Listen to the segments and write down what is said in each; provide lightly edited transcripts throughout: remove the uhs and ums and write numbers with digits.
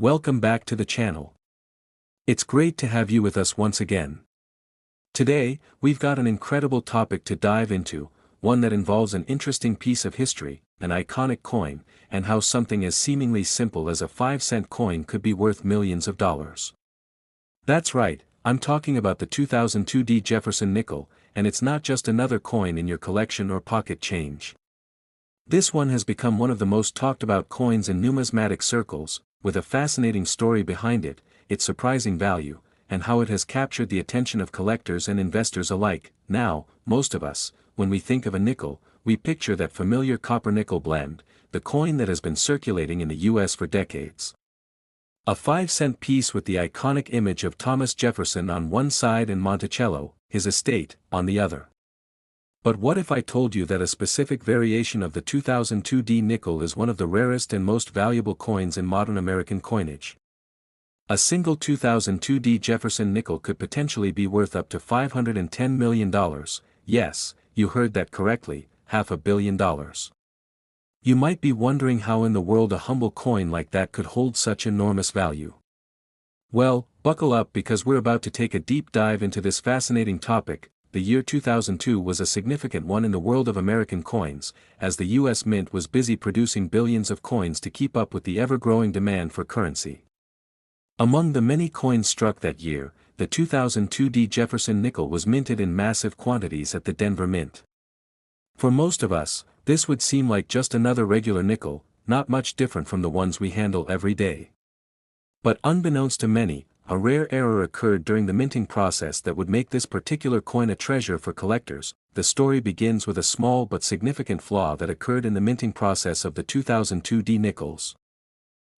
Welcome back to the channel. It's great to have you with us once again. Today, we've got an incredible topic to dive into, one that involves an interesting piece of history, an iconic coin, and how something as seemingly simple as a 5-cent coin could be worth millions of dollars. That's right, I'm talking about the 2002 Jefferson Nickel, and it's not just another coin in your collection or pocket change. This one has become one of the most talked about coins in numismatic circles, with a fascinating story behind it, its surprising value, and how it has captured the attention of collectors and investors alike. Now, most of us, when we think of a nickel, we picture that familiar copper-nickel blend, the coin that has been circulating in the US for decades. A 5-cent piece with the iconic image of Thomas Jefferson on one side and Monticello, his estate, on the other. But what if I told you that a specific variation of the 2002 nickel is one of the rarest and most valuable coins in modern American coinage? A single 2002 Jefferson nickel could potentially be worth up to $510 million, yes, you heard that correctly, $500 million. You might be wondering how in the world a humble coin like that could hold such enormous value. Well, buckle up because we're about to take a deep dive into this fascinating topic. The year 2002 was a significant one in the world of American coins, as the U.S. Mint was busy producing billions of coins to keep up with the ever-growing demand for currency. Among the many coins struck that year, the 2002 Jefferson Nickel was minted in massive quantities at the Denver Mint. For most of us, this would seem like just another regular nickel, not much different from the ones we handle every day. But unbeknownst to many, a rare error occurred during the minting process that would make this particular coin a treasure for collectors. The story begins with a small but significant flaw that occurred in the minting process of the 2002 nickels.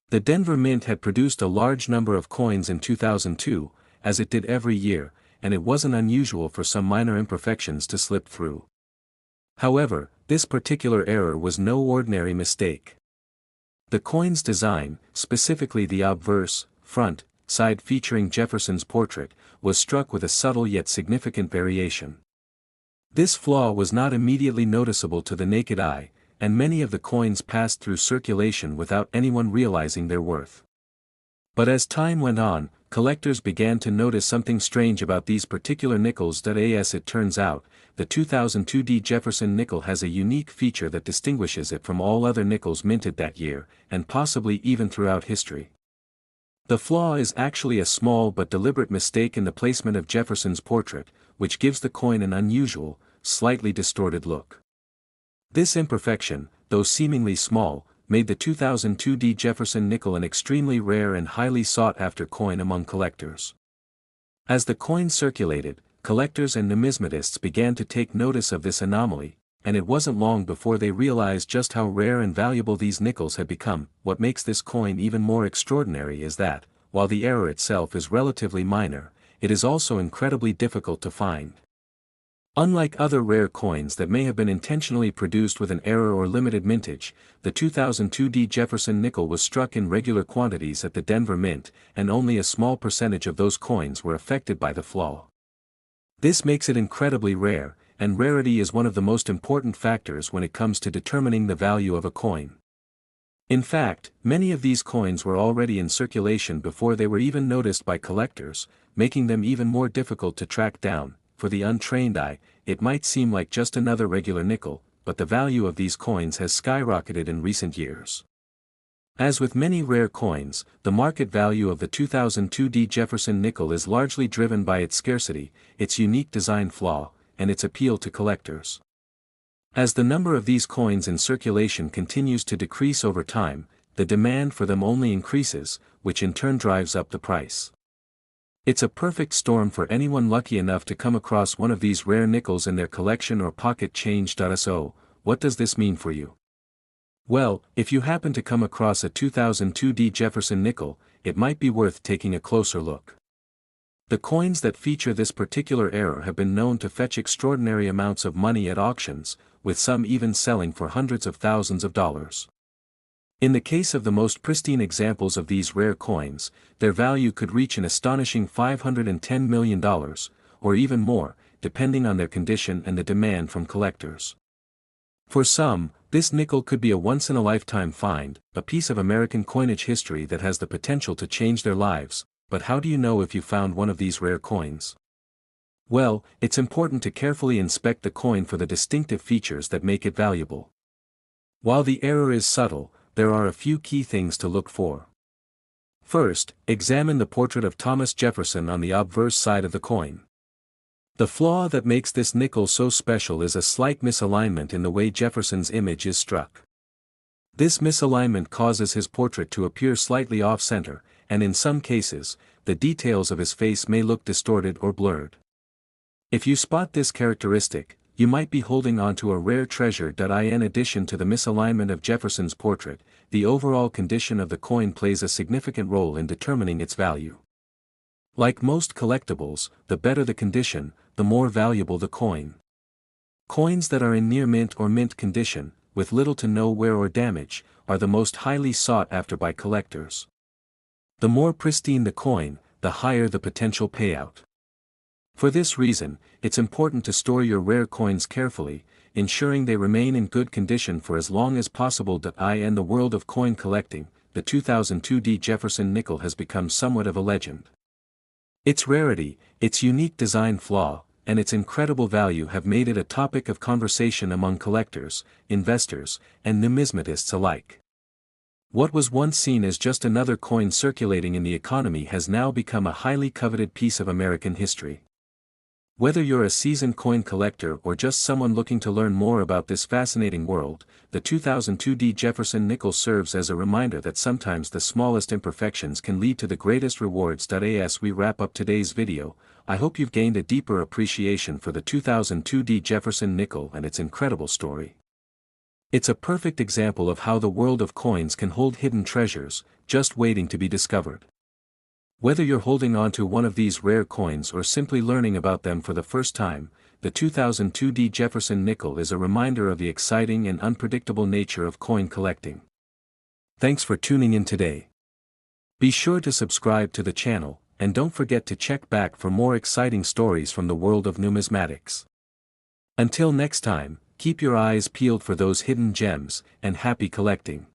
The Denver Mint had produced a large number of coins in 2002, as it did every year, and it wasn't unusual for some minor imperfections to slip through. However, this particular error was no ordinary mistake. The coin's design, specifically the obverse, front, side featuring Jefferson's portrait, was struck with a subtle yet significant variation. This flaw was not immediately noticeable to the naked eye, and many of the coins passed through circulation without anyone realizing their worth. But as time went on, collectors began to notice something strange about these particular nickels. As it turns out, the 2002 Jefferson nickel has a unique feature that distinguishes it from all other nickels minted that year, and possibly even throughout history. The flaw is actually a small but deliberate mistake in the placement of Jefferson's portrait, which gives the coin an unusual, slightly distorted look. This imperfection, though seemingly small, made the 2002 Jefferson nickel an extremely rare and highly sought-after coin among collectors. As the coin circulated, collectors and numismatists began to take notice of this anomaly, and it wasn't long before they realized just how rare and valuable these nickels had become. What makes this coin even more extraordinary is that, while the error itself is relatively minor, it is also incredibly difficult to find. Unlike other rare coins that may have been intentionally produced with an error or limited mintage, the 2002 Jefferson Nickel was struck in regular quantities at the Denver Mint, and only a small percentage of those coins were affected by the flaw. This makes it incredibly rare, and rarity is one of the most important factors when it comes to determining the value of a coin. In fact, many of these coins were already in circulation before they were even noticed by collectors, making them even more difficult to track down. For the untrained eye, it might seem like just another regular nickel, but the value of these coins has skyrocketed in recent years. As with many rare coins, the market value of the 2002 Jefferson Nickel is largely driven by its scarcity, its unique design flaw, and its appeal to collectors. As the number of these coins in circulation continues to decrease over time, the demand for them only increases, which in turn drives up the price. It's a perfect storm for anyone lucky enough to come across one of these rare nickels in their collection or pocket change. So, what does this mean for you? Well, if you happen to come across a 2002 Jefferson Nickel, it might be worth taking a closer look. The coins that feature this particular error have been known to fetch extraordinary amounts of money at auctions, with some even selling for hundreds of thousands of dollars. In the case of the most pristine examples of these rare coins, their value could reach an astonishing $510 million, or even more, depending on their condition and the demand from collectors. For some, This nickel could be a once-in-a-lifetime find, a piece of American coinage history that has the potential to change their lives, but how do you know if you found one of these rare coins? Well, it's important to carefully inspect the coin for the distinctive features that make it valuable. While the error is subtle, there are a few key things to look for. First, examine the portrait of Thomas Jefferson on the obverse side of the coin. The flaw that makes this nickel so special is a slight misalignment in the way Jefferson's image is struck. This misalignment causes his portrait to appear slightly off-center, and in some cases, the details of his face may look distorted or blurred. If you spot this characteristic, you might be holding on to a rare treasure. In addition to the misalignment of Jefferson's portrait, the overall condition of the coin plays a significant role in determining its value. Like most collectibles, the better the condition, the more valuable the coin. Coins that are in near mint or mint condition, with little to no wear or damage, are the most highly sought after by collectors. The more pristine the coin, the higher the potential payout. For this reason, it's important to store your rare coins carefully, ensuring they remain in good condition for as long as possible. In the world of coin collecting, the 2002 Jefferson Nickel has become somewhat of a legend. Its rarity, its unique design flaw, and its incredible value have made it a topic of conversation among collectors, investors, and numismatists alike. What was once seen as just another coin circulating in the economy has now become a highly coveted piece of American history. Whether you're a seasoned coin collector or just someone looking to learn more about this fascinating world, the 2002 Jefferson Nickel serves as a reminder that sometimes the smallest imperfections can lead to the greatest rewards. As we wrap up today's video, I hope you've gained a deeper appreciation for the 2002 Jefferson Nickel and its incredible story. It's a perfect example of how the world of coins can hold hidden treasures, just waiting to be discovered. Whether you're holding on to one of these rare coins or simply learning about them for the first time, the 2002 Jefferson Nickel is a reminder of the exciting and unpredictable nature of coin collecting. Thanks for tuning in today. Be sure to subscribe to the channel, and don't forget to check back for more exciting stories from the world of numismatics. Until next time, keep your eyes peeled for those hidden gems, and happy collecting.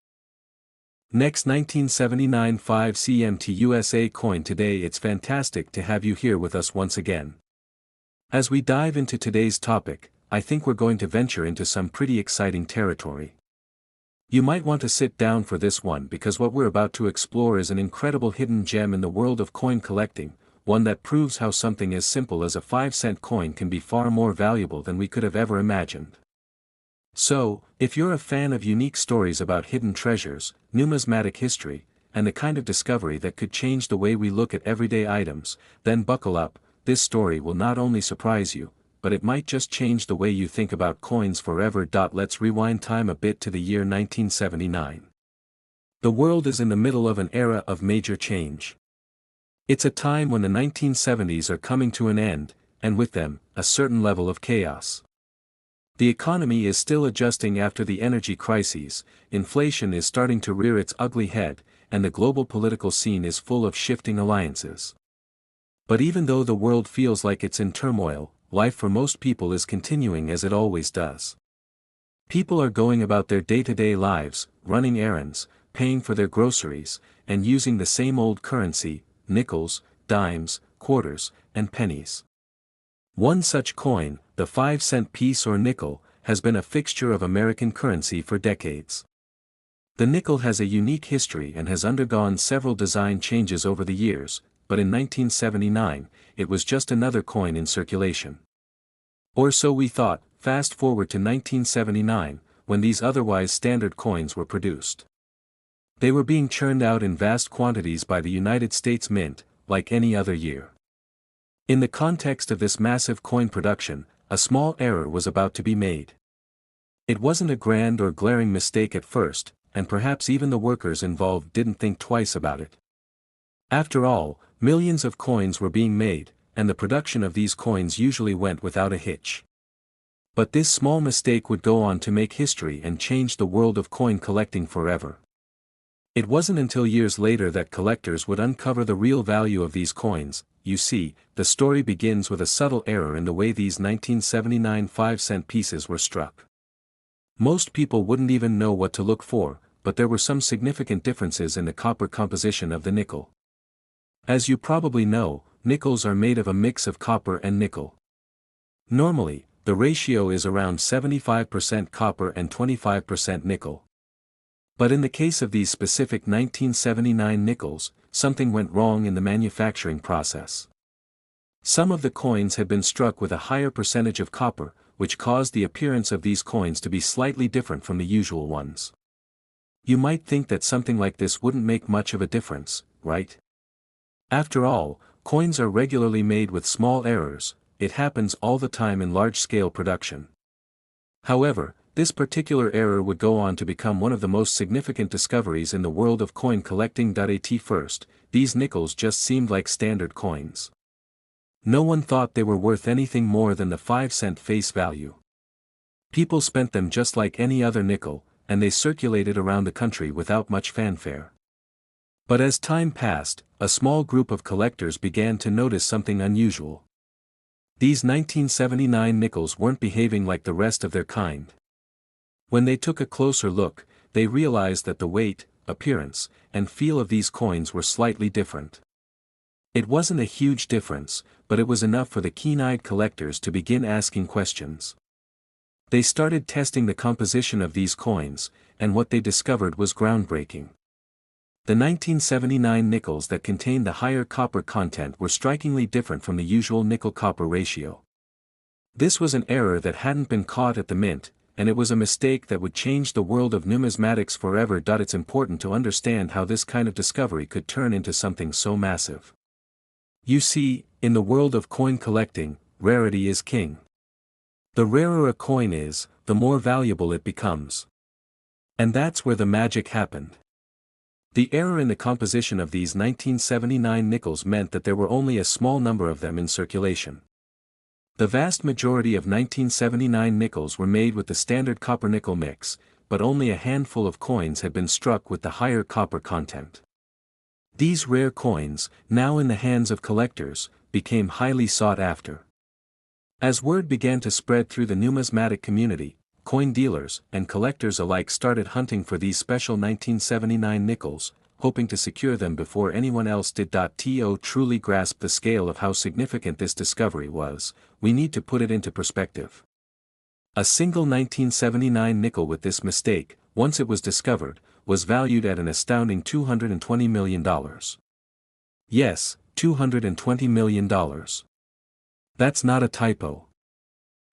Next, 1979 5 CMT USA coin. Today it's fantastic to have you here with us once again. As we dive into today's topic, I think we're going to venture into some pretty exciting territory. You might want to sit down for this one because what we're about to explore is an incredible hidden gem in the world of coin collecting, one that proves how something as simple as a 5-cent coin can be far more valuable than we could have ever imagined. So, if you're a fan of unique stories about hidden treasures, numismatic history, and the kind of discovery that could change the way we look at everyday items, then buckle up. This story will not only surprise you, but it might just change the way you think about coins forever. Let's rewind time a bit to the year 1979. The world is in the middle of an era of major change. It's a time when the 1970s are coming to an end, and with them, a certain level of chaos. The economy is still adjusting after the energy crises, inflation is starting to rear its ugly head, and the global political scene is full of shifting alliances. But even though the world feels like it's in turmoil, life for most people is continuing as it always does. People are going about their day-to-day lives, running errands, paying for their groceries, and using the same old currency, nickels, dimes, quarters, and pennies. One such coin, the 5-cent piece or nickel, has been a fixture of American currency for decades. The nickel has a unique history and has undergone several design changes over the years, but in 1979, it was just another coin in circulation. Or so we thought. Fast forward to 1979, when these otherwise standard coins were produced. They were being churned out in vast quantities by the United States Mint, like any other year. In the context of this massive coin production, a small error was about to be made. It wasn't a grand or glaring mistake at first, and perhaps even the workers involved didn't think twice about it. After all, millions of coins were being made, and the production of these coins usually went without a hitch. But this small mistake would go on to make history and change the world of coin collecting forever. It wasn't until years later that collectors would uncover the real value of these coins. You see, the story begins with a subtle error in the way these 1979 5-cent pieces were struck. Most people wouldn't even know what to look for, but there were some significant differences in the copper composition of the nickel. As you probably know, nickels are made of a mix of copper and nickel. Normally, the ratio is around 75% copper and 25% nickel. But in the case of these specific 1979 nickels, something went wrong in the manufacturing process. Some of the coins had been struck with a higher percentage of copper, which caused the appearance of these coins to be slightly different from the usual ones. You might think that something like this wouldn't make much of a difference, right? After all, coins are regularly made with small errors. It happens all the time in large-scale production. However, this particular error would go on to become one of the most significant discoveries in the world of coin collecting. At first, these nickels just seemed like standard coins. No one thought they were worth anything more than the 5-cent face value. People spent them just like any other nickel, and they circulated around the country without much fanfare. But as time passed, a small group of collectors began to notice something unusual. These 1979 nickels weren't behaving like the rest of their kind. When they took a closer look, they realized that the weight, appearance, and feel of these coins were slightly different. It wasn't a huge difference, but it was enough for the keen-eyed collectors to begin asking questions. They started testing the composition of these coins, and what they discovered was groundbreaking. The 1979 nickels that contained the higher copper content were strikingly different from the usual nickel-copper ratio. This was an error that hadn't been caught at the mint, and it was a mistake that would change the world of numismatics forever. It's important to understand how this kind of discovery could turn into something so massive. You see, in the world of coin collecting, rarity is king. The rarer a coin is, the more valuable it becomes. And that's where the magic happened. The error in the composition of these 1979 nickels meant that there were only a small number of them in circulation. The vast majority of 1979 nickels were made with the standard copper-nickel mix, but only a handful of coins had been struck with the higher copper content. These rare coins, now in the hands of collectors, became highly sought after. As word began to spread through the numismatic community, coin dealers and collectors alike started hunting for these special 1979 nickels, hoping to secure them before anyone else did. To truly grasp the scale of how significant this discovery was, we need to put it into perspective. A single 1979 nickel with this mistake, once it was discovered, was valued at an astounding $220 million. Yes, $220 million. That's not a typo.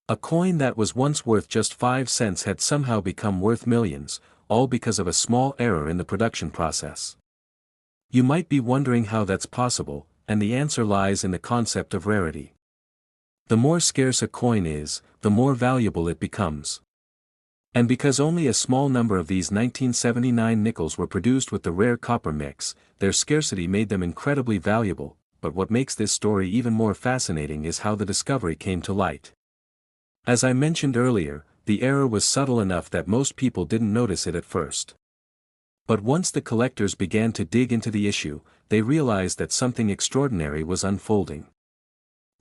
A coin that was once worth just 5 cents had somehow become worth millions, all because of a small error in the production process. You might be wondering how that's possible, and the answer lies in the concept of rarity. The more scarce a coin is, the more valuable it becomes. And because only a small number of these 1979 nickels were produced with the rare copper mix, their scarcity made them incredibly valuable. But what makes this story even more fascinating is how the discovery came to light. As I mentioned earlier, the error was subtle enough that most people didn't notice it at first. But once the collectors began to dig into the issue, they realized that something extraordinary was unfolding.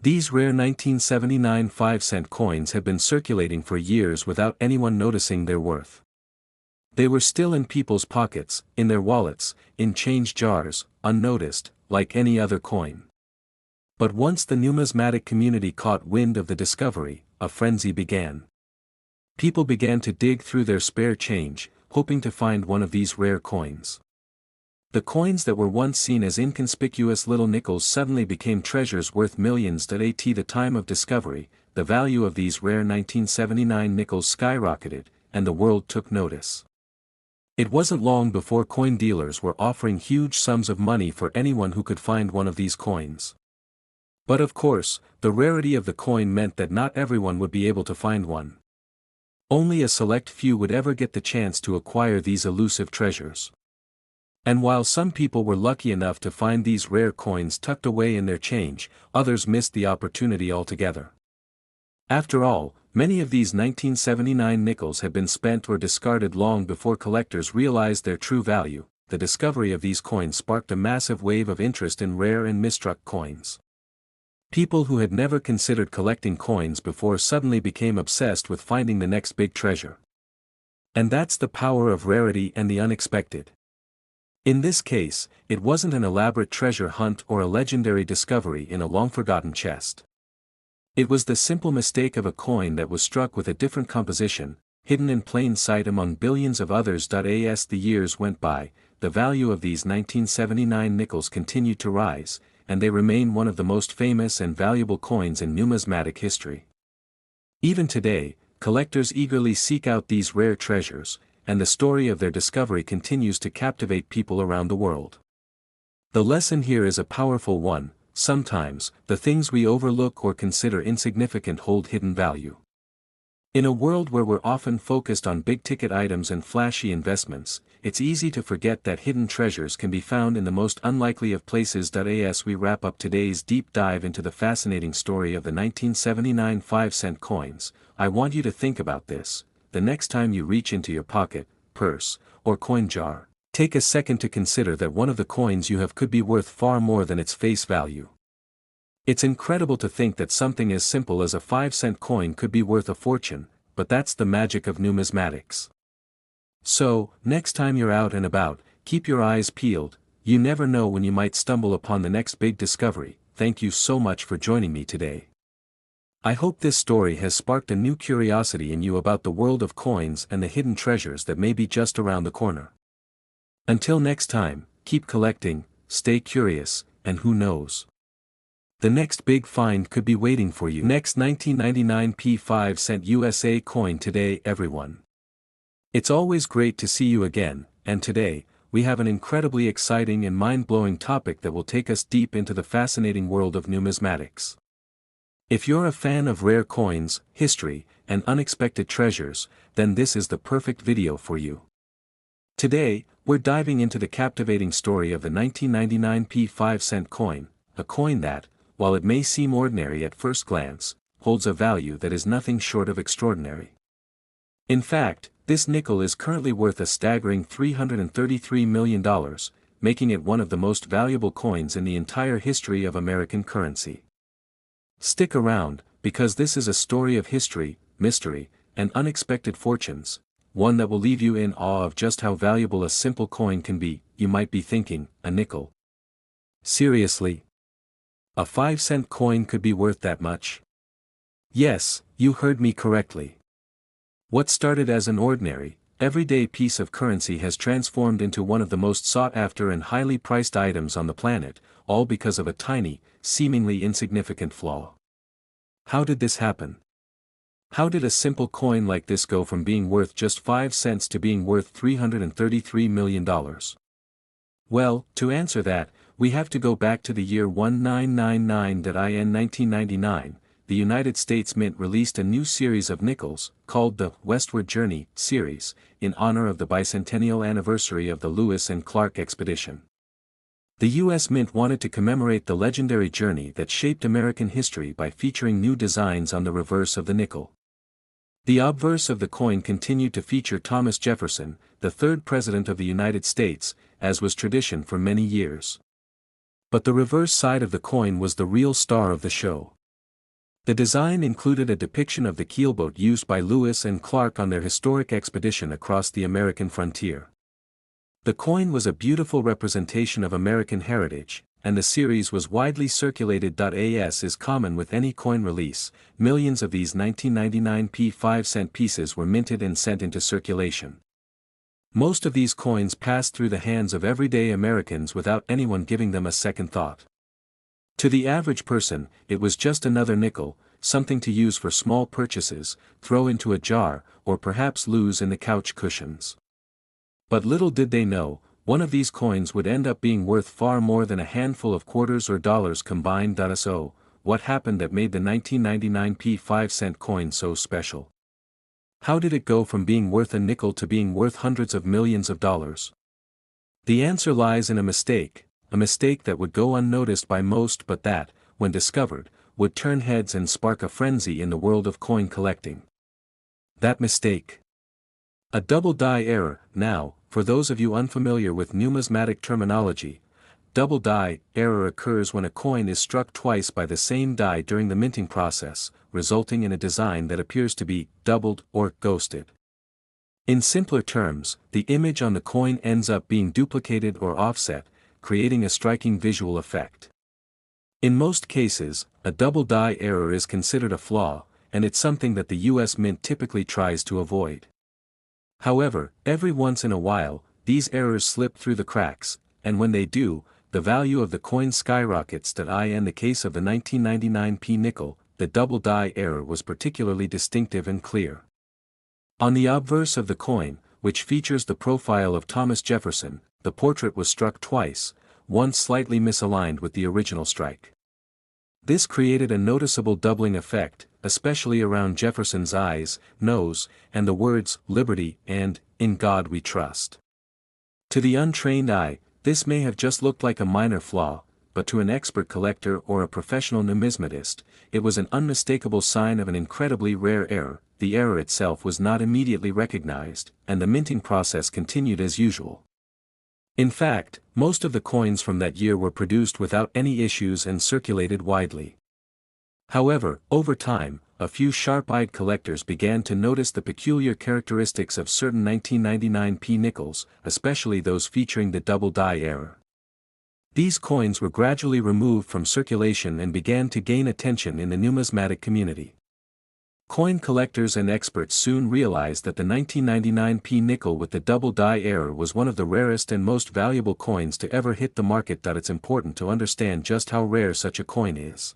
These rare 1979 5-cent coins had been circulating for years without anyone noticing their worth. They were still in people's pockets, in their wallets, in change jars, unnoticed, like any other coin. But once the numismatic community caught wind of the discovery, a frenzy began. People began to dig through their spare change, hoping to find one of these rare coins. The coins that were once seen as inconspicuous little nickels suddenly became treasures worth millions. At the time of discovery, the value of these rare 1979 nickels skyrocketed, and the world took notice. It wasn't long before coin dealers were offering huge sums of money for anyone who could find one of these coins. But of course, the rarity of the coin meant that not everyone would be able to find one. Only a select few would ever get the chance to acquire these elusive treasures. And while some people were lucky enough to find these rare coins tucked away in their change, others missed the opportunity altogether. After all, many of these 1979 nickels had been spent or discarded long before collectors realized their true value. The discovery of these coins sparked a massive wave of interest in rare and misstruck coins. People who had never considered collecting coins before suddenly became obsessed with finding the next big treasure. And that's the power of rarity and the unexpected. In this case, it wasn't an elaborate treasure hunt or a legendary discovery in a long-forgotten chest. It was the simple mistake of a coin that was struck with a different composition, hidden in plain sight among billions of others. As the years went by, the value of these 1979 nickels continued to rise, and they remain one of the most famous and valuable coins in numismatic history. Even today, collectors eagerly seek out these rare treasures, and the story of their discovery continues to captivate people around the world. The lesson here is a powerful one: sometimes, the things we overlook or consider insignificant hold hidden value. In a world where we're often focused on big-ticket items and flashy investments, it's easy to forget that hidden treasures can be found in the most unlikely of places. As we wrap up today's deep dive into the fascinating story of the 1979 5-cent coins, I want you to think about this: the next time you reach into your pocket, purse, or coin jar, take a second to consider that one of the coins you have could be worth far more than its face value. It's incredible to think that something as simple as a 5-cent coin could be worth a fortune, but that's the magic of numismatics. So, next time you're out and about, keep your eyes peeled. You never know when you might stumble upon the next big discovery. Thank you so much for joining me today. I hope this story has sparked a new curiosity in you about the world of coins and the hidden treasures that may be just around the corner. Until next time, keep collecting, stay curious, and who knows? The next big find could be waiting for you. Next 1999 5-cent USA coin today, everyone. It's always great to see you again, and today, we have an incredibly exciting and mind-blowing topic that will take us deep into the fascinating world of numismatics. If you're a fan of rare coins, history, and unexpected treasures, then this is the perfect video for you. Today, we're diving into the captivating story of the 1999 5-cent coin, a coin that, while it may seem ordinary at first glance, holds a value that is nothing short of extraordinary. In fact, this nickel is currently worth a staggering $333 million, making it one of the most valuable coins in the entire history of American currency. Stick around, because this is a story of history, mystery, and unexpected fortunes, one that will leave you in awe of just how valuable a simple coin can be. You might be thinking, a nickel? Seriously? A 5-cent coin could be worth that much? Yes, you heard me correctly. What started as an ordinary, everyday piece of currency has transformed into one of the most sought-after and highly priced items on the planet, all because of a tiny, seemingly insignificant flaw. How did this happen? How did a simple coin like this go from being worth just 5 cents to being worth $333 million? Well, to answer that, we have to go back to the year 1999. In 1999, the United States Mint released a new series of nickels, called the Westward Journey series, in honor of the bicentennial anniversary of the Lewis and Clark expedition. The U.S. Mint wanted to commemorate the legendary journey that shaped American history by featuring new designs on the reverse of the nickel. The obverse of the coin continued to feature Thomas Jefferson, the third President of the United States, as was tradition for many years. But the reverse side of the coin was the real star of the show. The design included a depiction of the keelboat used by Lewis and Clark on their historic expedition across the American frontier. The coin was a beautiful representation of American heritage, and the series was widely circulated. As is common with any coin release, millions of these 1999 5-cent pieces were minted and sent into circulation. Most of these coins passed through the hands of everyday Americans without anyone giving them a second thought. To the average person, it was just another nickel, something to use for small purchases, throw into a jar, or perhaps lose in the couch cushions. But little did they know, one of these coins would end up being worth far more than a handful of quarters or dollars combined. So, what happened that made the 1999 5-cent coin so special? How did it go from being worth a nickel to being worth hundreds of millions of dollars? The answer lies in a mistake that would go unnoticed by most but that, when discovered, would turn heads and spark a frenzy in the world of coin collecting. That mistake? A double die error. Now, for those of you unfamiliar with numismatic terminology, double die error occurs when a coin is struck twice by the same die during the minting process, resulting in a design that appears to be doubled or ghosted. In simpler terms, the image on the coin ends up being duplicated or offset, creating a striking visual effect. In most cases, a double die error is considered a flaw, and it's something that the US Mint typically tries to avoid. However, every once in a while, these errors slip through the cracks, and when they do, the value of the coin skyrockets. In the case of the 1999 nickel, the double die error was particularly distinctive and clear. On the obverse of the coin, which features the profile of Thomas Jefferson, the portrait was struck twice, once slightly misaligned with the original strike. This created a noticeable doubling effect, especially around Jefferson's eyes, nose, and the words, "Liberty" and "In God We Trust." To the untrained eye, this may have just looked like a minor flaw, but to an expert collector or a professional numismatist, it was an unmistakable sign of an incredibly rare error. The error itself was not immediately recognized, and the minting process continued as usual. In fact, most of the coins from that year were produced without any issues and circulated widely. However, over time, a few sharp-eyed collectors began to notice the peculiar characteristics of certain 1999 nickels, especially those featuring the double die error. These coins were gradually removed from circulation and began to gain attention in the numismatic community. Coin collectors and experts soon realized that the 1999 nickel with the double die error was one of the rarest and most valuable coins to ever hit the market. It's important to understand just how rare such a coin is.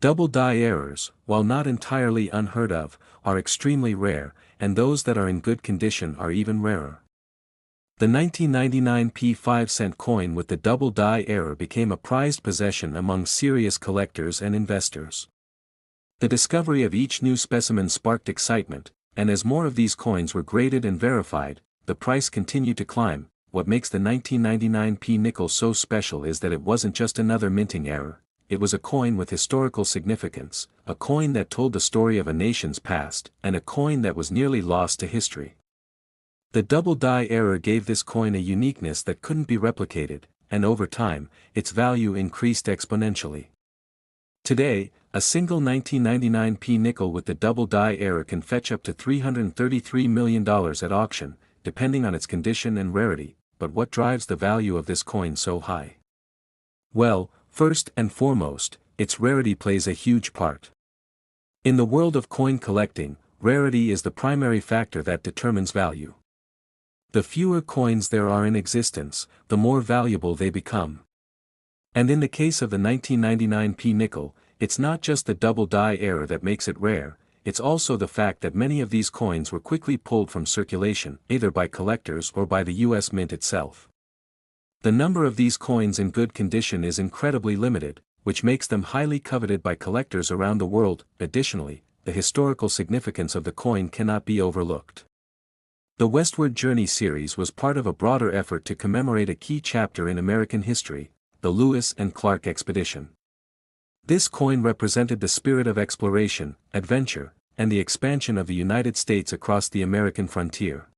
Double die errors, while not entirely unheard of, are extremely rare, and those that are in good condition are even rarer. The 1999 5-cent coin with the double die error became a prized possession among serious collectors and investors. The discovery of each new specimen sparked excitement, and as more of these coins were graded and verified, the price continued to climb. What makes the 1999 nickel so special is that it wasn't just another minting error, it was a coin with historical significance, a coin that told the story of a nation's past, and a coin that was nearly lost to history. The double die error gave this coin a uniqueness that couldn't be replicated, and over time, its value increased exponentially. Today, a single 1999 nickel with the double die error can fetch up to $333 million at auction, depending on its condition and rarity. But what drives the value of this coin so high? Well, first and foremost, its rarity plays a huge part. In the world of coin collecting, rarity is the primary factor that determines value. The fewer coins there are in existence, the more valuable they become. And in the case of the 1999 nickel, it's not just the double die error that makes it rare, it's also the fact that many of these coins were quickly pulled from circulation, either by collectors or by the US Mint itself. The number of these coins in good condition is incredibly limited, which makes them highly coveted by collectors around the world. Additionally, the historical significance of the coin cannot be overlooked. The Westward Journey series was part of a broader effort to commemorate a key chapter in American history, the Lewis and Clark expedition. This coin represented the spirit of exploration, adventure, and the expansion of the United States across the American frontier.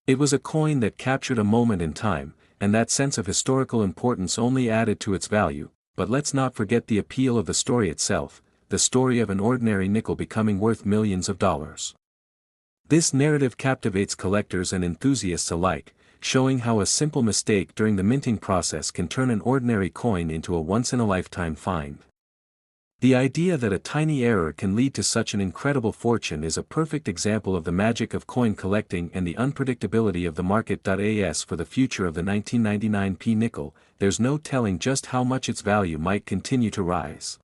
It was a coin that captured a moment in time, and that sense of historical importance only added to its value. But let's not forget the appeal of the story itself, the story of an ordinary nickel becoming worth millions of dollars. This narrative captivates collectors and enthusiasts alike, showing how a simple mistake during the minting process can turn an ordinary coin into a once-in-a-lifetime find. The idea that a tiny error can lead to such an incredible fortune is a perfect example of the magic of coin collecting and the unpredictability of the market. As for the future of the 1999 nickel, there's no telling just how much its value might continue to rise.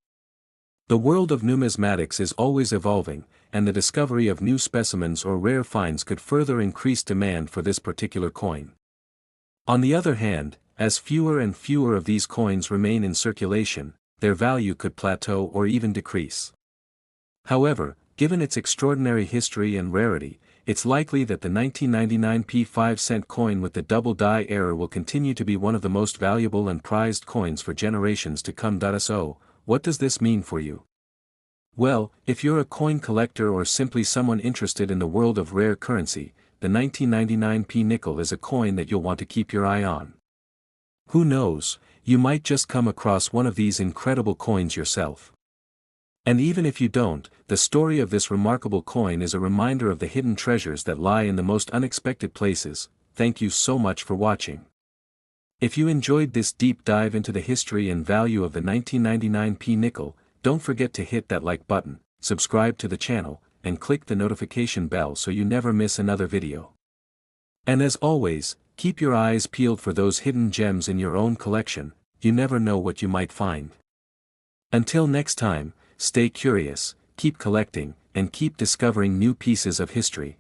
The world of numismatics is always evolving, and the discovery of new specimens or rare finds could further increase demand for this particular coin. On the other hand, as fewer and fewer of these coins remain in circulation, their value could plateau or even decrease. However, given its extraordinary history and rarity, it's likely that the 1999 5-cent coin with the double die error will continue to be one of the most valuable and prized coins for generations to come. So, what does this mean for you? Well, if you're a coin collector or simply someone interested in the world of rare currency, the 1999 nickel is a coin that you'll want to keep your eye on. Who knows, you might just come across one of these incredible coins yourself. And even if you don't, the story of this remarkable coin is a reminder of the hidden treasures that lie in the most unexpected places. Thank you so much for watching. If you enjoyed this deep dive into the history and value of the 1999p nickel, don't forget to hit that like button, subscribe to the channel, and click the notification bell so you never miss another video. And as always, keep your eyes peeled for those hidden gems in your own collection. You never know what you might find. Until next time, stay curious, keep collecting, and keep discovering new pieces of history.